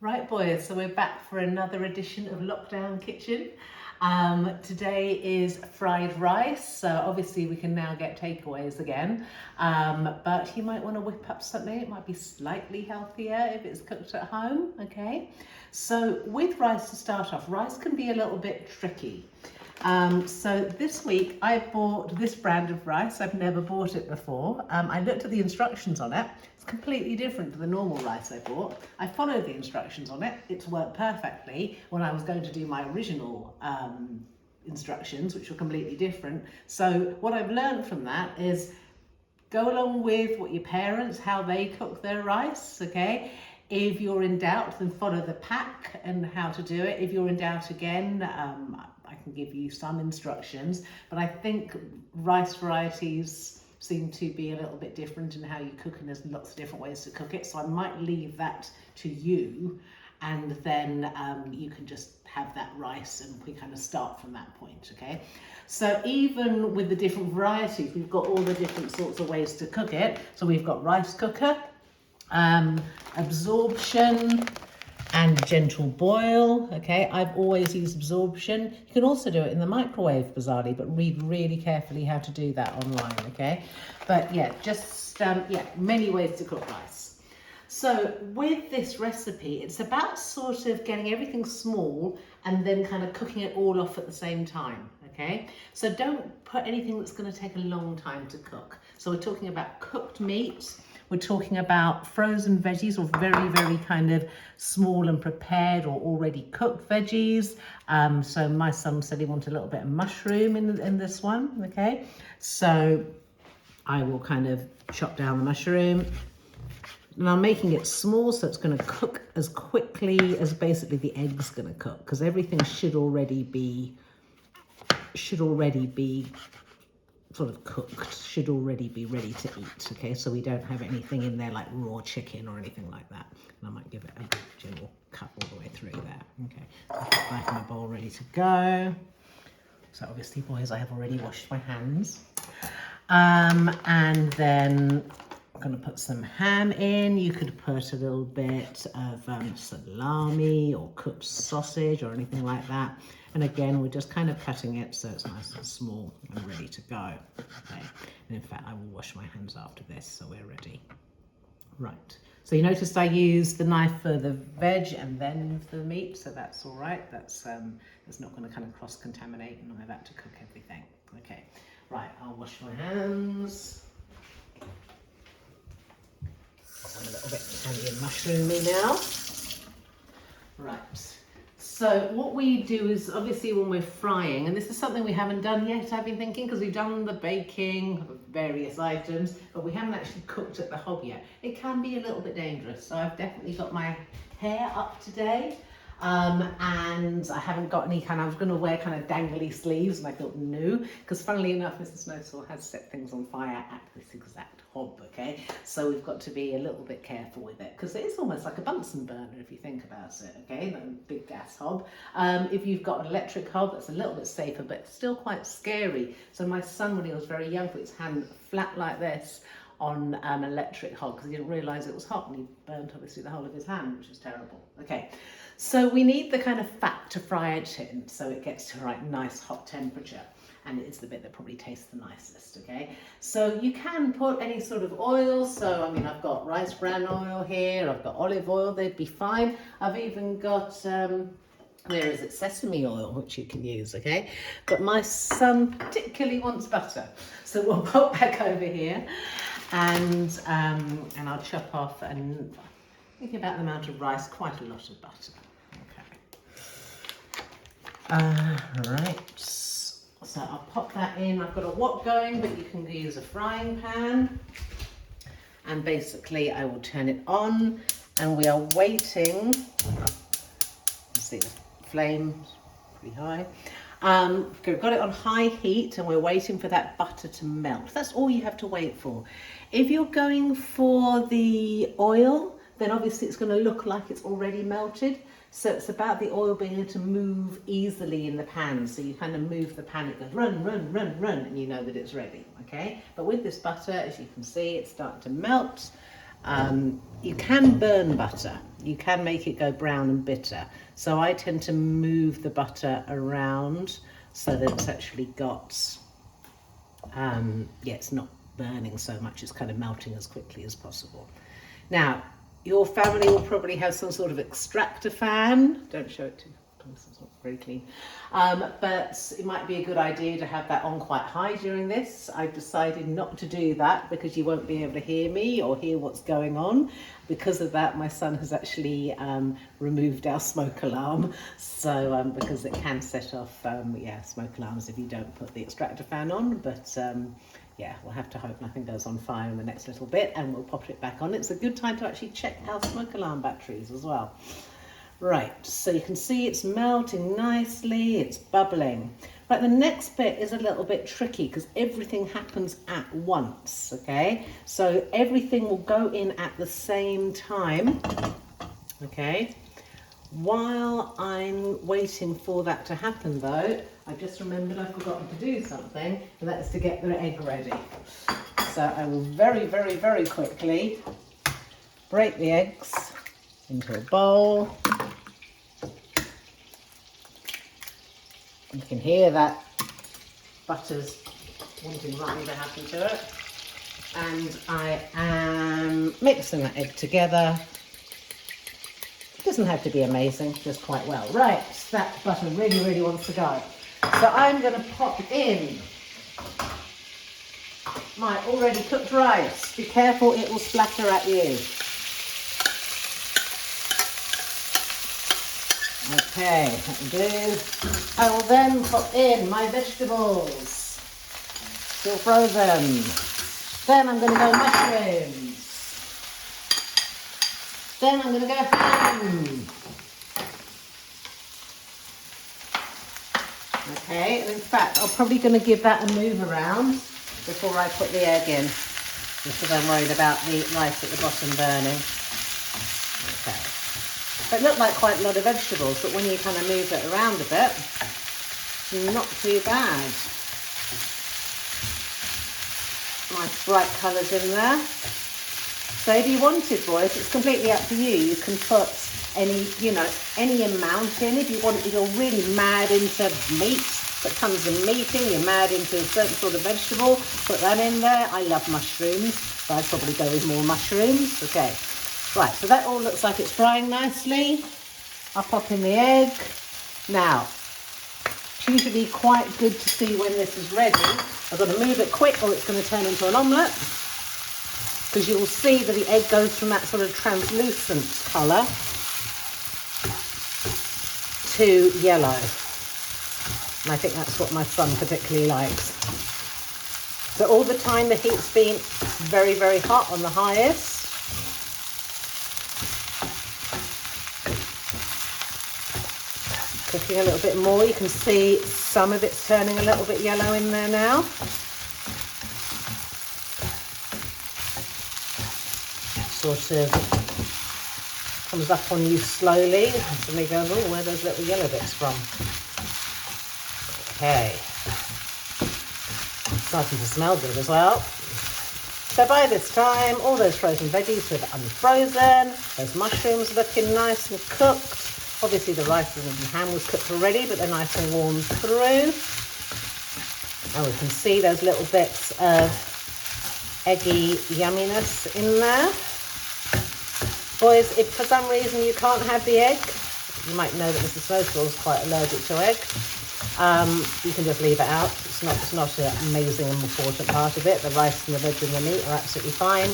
Right boys, so we're back for another edition of Lockdown Kitchen. Today is fried rice, so obviously we can now get takeaways again, but you might want to whip up something. It might be slightly healthier if it's cooked at home, okay? So with rice to start off, rice can be a little bit tricky. So this week I bought this brand of rice. I've never bought it before. I looked at the instructions on it. It's completely different to the normal rice I bought. I followed the instructions on it. It's worked perfectly when I was going to do my original instructions, which were completely different. So what I've learned from that is go along with what your parents, how they cook their rice, okay? If you're in doubt, then follow the pack and how to do it. If you're in doubt again, I can give you some instructions, but I think rice varieties seem to be a little bit different in how you cook, and there's lots of different ways to cook it. So I might leave that to you, and then you can just have that rice and we kind of start from that point, okay? So even with the different varieties, we've got all the different sorts of ways to cook it. So we've got rice cooker, absorption, and gentle boil, okay? I've always used absorption. You can also do it in the microwave, bizarrely, but read really carefully how to do that online, okay? But yeah, just, many ways to cook rice. So with this recipe, it's about sort of getting everything small and then kind of cooking it all off at the same time, okay? So don't put anything that's gonna take a long time to cook. So we're talking about cooked meat, we're talking about frozen veggies or very, very kind of small and prepared or already cooked veggies. So my son said he wanted a little bit of mushroom in this one, okay? So I will kind of chop down the mushroom. And I'm making it small so it's going to cook as quickly as basically the egg's going to cook, because everything should already be sort of cooked, should already be ready to eat, okay? So we don't have anything in there like raw chicken or anything like that. And I might give it a general cut all the way through there, okay? So I've got that in my bowl ready to go. So obviously, boys, I have already washed my hands. And then I'm going to put some ham in. You could put a little bit of salami or cooked sausage or anything like that. And again, we're just kind of cutting it so it's nice and small and ready to go. Okay. And in fact, I will wash my hands after this, so we're ready. Right. So you noticed I used the knife for the veg and then for the meat, so that's all right. That's not going to kind of cross-contaminate, and I'm about to cook everything. Okay. Right. I'll wash my hands. I'm a little bit Italian mushroomy now. Right. So what we do is, obviously when we're frying, and this is something we haven't done yet, I've been thinking, because we've done the baking of various items, but we haven't actually cooked at the hob yet. It can be a little bit dangerous, so I've definitely got my hair up today. And I haven't got any I was going to wear kind of dangly sleeves, and I thought no, because funnily enough, Mrs. Snowsaw has set things on fire at this exact hob, okay? So we've got to be a little bit careful with it, because it is almost like a Bunsen burner if you think about it, okay? The big gas hob. If you've got an electric hob, that's a little bit safer, but still quite scary. So my son, when he was very young, put his hand flat like this on an electric hob because he didn't realise it was hot, and he burnt obviously the whole of his hand, which is terrible. Okay, so we need the kind of fat to fry it in so it gets to a right nice hot temperature, and it's the bit that probably tastes the nicest, okay? So you can put any sort of oil, so I mean I've got rice bran oil here, I've got olive oil, they'd be fine. I've even got where is it, sesame oil, which you can use, okay? But my son particularly wants butter, so we'll pop back over here, and I'll chop off, and think about the amount of rice, quite a lot of butter. Okay. Right. So I'll pop that in. I've got a wok going, but you can use a frying pan. And basically I will turn it on, and we are waiting. You see the flame pretty high. We've got it on high heat, and we're waiting for that butter to melt. That's all you have to wait for. If you're going for the oil, then obviously it's going to look like it's already melted. So it's about the oil being able to move easily in the pan. So you kind of move the pan, it goes run, run, run, run, and you know that it's ready, okay? But with this butter, as you can see, it's starting to melt. You can burn butter. You can make it go brown and bitter. So I tend to move the butter around so that it's actually got, yeah, it's not burning so much. It's kind of melting as quickly as possible. Now, your family will probably have some sort of extractor fan. Don't show it too close, it's not very clean. But it might be a good idea to have that on quite high during this. I've decided not to do that because you won't be able to hear me or hear what's going on. Because of that, my son has actually removed our smoke alarm. So, because it can set off, yeah, smoke alarms if you don't put the extractor fan on. But yeah, we'll have to hope nothing goes on fire in the next little bit, and we'll pop it back on. It's a good time to actually check our smoke alarm batteries as well. Right, so you can see it's melting nicely, it's bubbling. Right, the next bit is a little bit tricky because everything happens at once, okay? So everything will go in at the same time, okay? While I'm waiting for that to happen though, I just remembered I've forgotten to do something, and that is to get the egg ready. So I will very, very, very quickly break the eggs into a bowl. You can hear that butter's wanting something to happen to it. And I am mixing that egg together. It doesn't have to be amazing, just quite well. Right, that butter really, really wants to go. So I'm going to pop in my already cooked rice. Be careful, it will splatter at you. Okay, that will do. I will then pop in my vegetables, still frozen. Then I'm going to go mushrooms. Then I'm going to go ham. Okay, and in fact, I'm probably going to give that a move around before I put the egg in, just because I'm worried about the rice at the bottom burning. Okay. So it looked like quite a lot of vegetables, but when you kind of move it around a bit, not too bad. Nice bright colours in there. So if you wanted, boys, it's completely up to you. You can put any, you know, any amount in. If you want, if you're really mad into meat, put tons of meat in. You're mad into a certain sort of vegetable, put that in there. I love mushrooms, so I'd probably go with more mushrooms. Okay. Right, so that all looks like it's frying nicely. I'll pop in the egg. Now, it's usually quite good to see when this is ready. I've got to move it quick or it's going to turn into an omelette. Because you will see that the egg goes from that sort of translucent colour to yellow. And I think that's what my son particularly likes. So all the time the heat's been very, very hot on the highest. Cooking a little bit more, you can see some of it's turning a little bit yellow in there now. Sort of comes up on you slowly, and suddenly goes, oh, where are those little yellow bits from? Okay. Starting to smell good as well. So by this time, all those frozen veggies have unfrozen, those mushrooms looking nice and cooked. Obviously the rice and ham was cooked already, but they're nice and warmed through. And we can see those little bits of eggy yumminess in there. Boys, if for some reason you can't have the egg, you might know that Mr. Snowstorm is quite allergic to egg. You can just leave it out. It's not an amazing and important part of it. The rice and the veg and the meat are absolutely fine.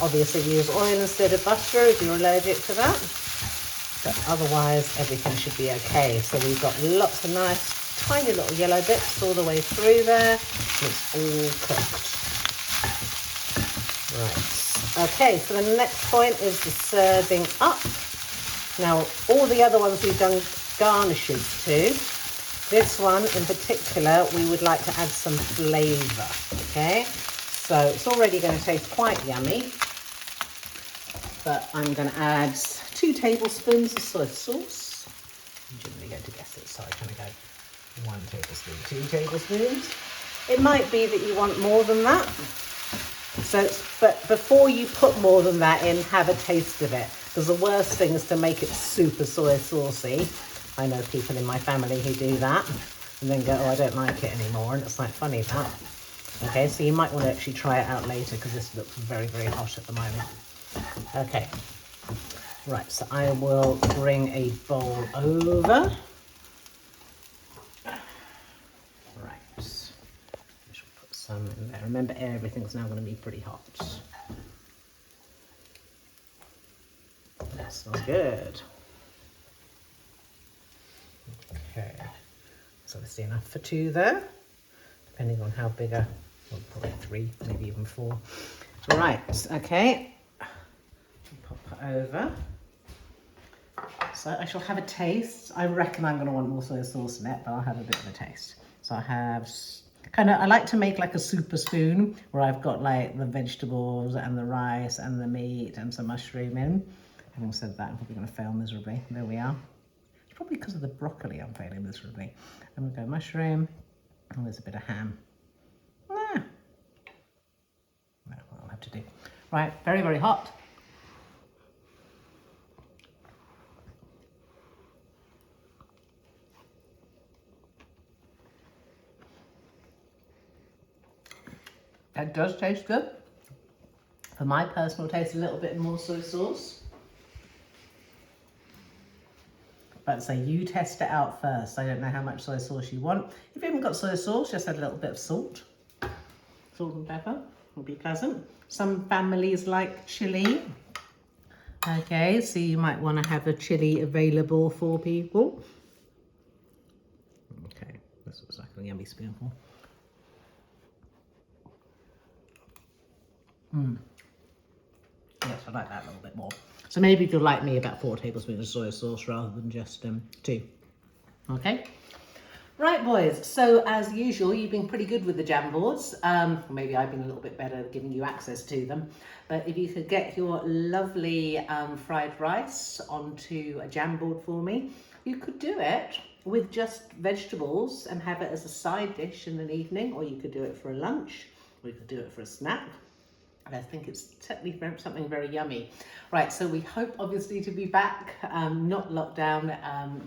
Obviously use oil instead of butter if you're allergic to that. But otherwise everything should be okay. So we've got lots of nice tiny little yellow bits all the way through there. It's all cooked. Right. Okay, so the next point is the serving up. Now all the other ones we've done garnishes to. This one in particular, we would like to add some flavour, okay? So it's already going to taste quite yummy, but I'm going to add 2 tablespoons of soy sauce. I'm generally going to guess it, so I'm going to go 1 tablespoon, 2 tablespoons. It might be that you want more than that. So, but before you put more than that in, have a taste of it. Because the worst thing is to make it super soy saucy. I know people in my family who do that and then go, oh, I don't like it anymore. And it's like, funny that. Okay, so you might want to actually try it out later because this looks very, very hot at the moment. Okay, right, so I will bring a bowl over. Right, I shall put some in there. Remember, everything's now going to be pretty hot. That smells good. Okay, so let's see, enough for 2 there, depending on how big well, probably 3, maybe even 4. Right, okay, pop it over. So I shall have a taste. I reckon I'm going to want more soy sauce in it, but I'll have a bit of a taste. So I have I like to make like a super spoon where I've got like the vegetables and the rice and the meat and some mushroom in. Having said that, I'm probably going to fail miserably. There we are. It's probably because of the broccoli I'm failing miserably. I'm going to go mushroom, and there's a bit of ham. Ah. That's what I'll have to do. Right, very, very hot. That does taste good. For my personal taste, a little bit more soy sauce. But say you test it out first. I don't know how much soy sauce you want. If you haven't got soy sauce, just add a little bit of salt. Salt and pepper will be pleasant. Some families like chili. Okay, so you might want to have a chili available for people. Okay, this looks like a yummy spoonful. Yes, I like that a little bit more. So maybe if you're like me, about 4 tablespoons of soy sauce rather than just 2. Okay. Right, boys. So as usual, you've been pretty good with the jam boards. Maybe I've been a little bit better at giving you access to them. But if you could get your lovely fried rice onto a jam board for me, you could do it with just vegetables and have it as a side dish in an evening, or you could do it for a lunch, or you could do it for a snack. And I think it's certainly something very yummy. Right, so we hope obviously to be back, not lockdown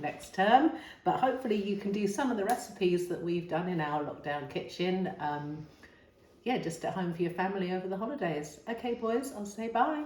next term, but hopefully you can do some of the recipes that we've done in our lockdown kitchen, yeah, just at home for your family over the holidays. Okay, boys, I'll say bye.